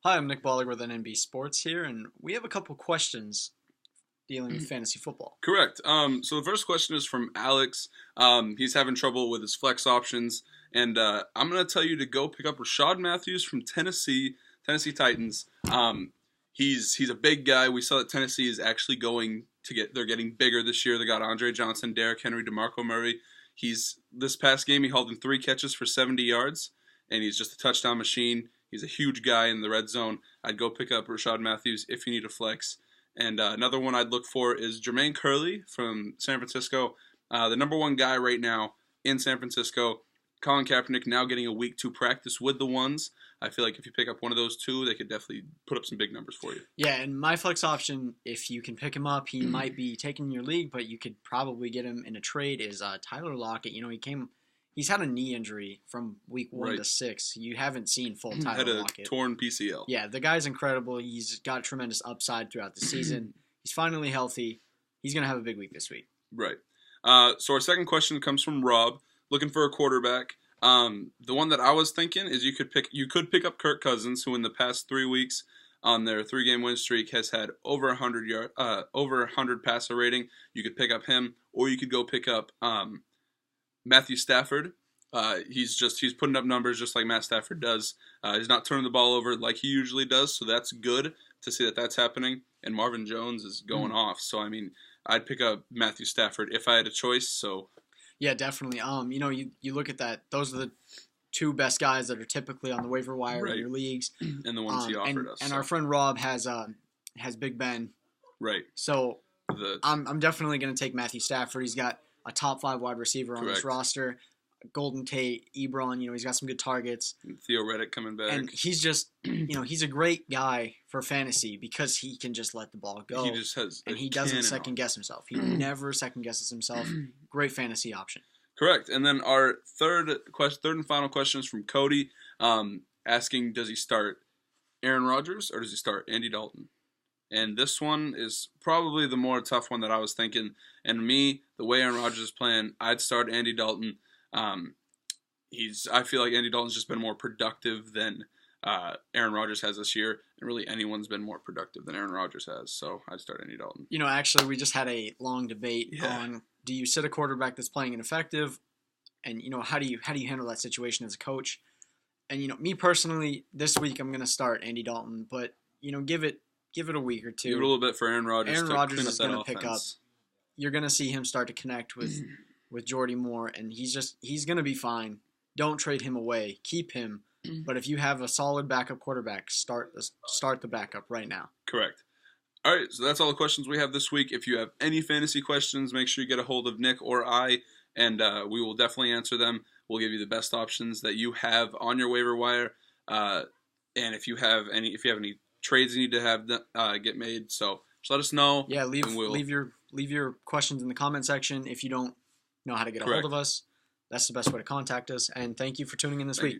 Hi, I'm Nick Baller with NNB Sports here, and we have a couple questions dealing with fantasy football. Correct. So the first question is from Alex. He's having trouble with his flex options, and I'm going to tell you to go pick up Rashad Matthews from Tennessee Titans. He's a big guy. We saw that Tennessee is actually going to they're getting bigger this year. They got Andre Johnson, Derrick Henry, DeMarco Murray. This past game he held in 3 catches for 70 yards, and he's just a touchdown machine. He's a huge guy in the red zone. I'd go pick up Rashad Matthews if you need a flex. And another one I'd look for is Jermaine Curley from San Francisco, the number one guy right now in San Francisco. Colin Kaepernick now getting a week to practice with the ones. I feel like if you pick up one of those two, they could definitely put up some big numbers for you. Yeah, and my flex option, if you can pick him up, he might be taking your league, but you could probably get him in a trade, is Tyler Lockett. He's had a knee injury from week 1 to 6. You haven't seen full Tyler Had a Lockett. torn PCL. Yeah, the guy's incredible. He's got tremendous upside throughout the season. He's finally healthy. He's going to have a big week this week. Right. So our second question comes from Rob, looking for a quarterback. The one that I was thinking is you could pick up Kirk Cousins, who in the past 3 weeks on their 3-game win streak has had over 100 passer rating. You could pick up him, or you could go pick up Matthew Stafford. He's putting up numbers just like Matt Stafford does. He's not turning the ball over like he usually does, so that's good to see that that's happening. And Marvin Jones is going off. So I mean, I'd pick up Matthew Stafford if I had a choice. So yeah, definitely. You look at that; those are the 2 best guys that are typically on the waiver wire in your leagues, and the ones he offered us. And our friend Rob has Big Ben. Right. So I'm definitely going to take Matthew Stafford. He's got a top 5 wide receiver on this roster. Golden Tate, Ebron, he's got some good targets. And Theo Reddick coming back. And he's just, he's a great guy for fantasy because he can just let the ball go. He just has and he doesn't second guess himself. He never second guesses himself. Great fantasy option. Correct. And then our third and final question is from Cody, asking, does he start Aaron Rodgers or does he start Andy Dalton? And this one is probably the more tough one that I was thinking. And me, the way Aaron Rodgers is playing, I'd start Andy Dalton. I feel like Andy Dalton's just been more productive than Aaron Rodgers has this year, and really anyone's been more productive than Aaron Rodgers has. So I'd start Andy Dalton. Actually, we just had a long debate on, do you sit a quarterback that's playing ineffective, and how do you handle that situation as a coach? And me personally, this week I'm going to start Andy Dalton, but give it a week or 2. Give it a little bit for Aaron Rodgers. Aaron Rodgers is going to pick up. You're going to see him start to connect with Jordy Moore, and he's going to be fine. Don't trade him away. Keep him. But if you have a solid backup quarterback, start the backup right now. Correct. All right, so that's all the questions we have this week. If you have any fantasy questions, make sure you get a hold of Nick or I, and we will definitely answer them. We'll give you the best options that you have on your waiver wire. And if you have any trades you need to have get made, so just let us know. Yeah, leave your questions in the comment section if you don't know how to get a hold of us. That's the best way to contact us. And thank you for tuning in this week.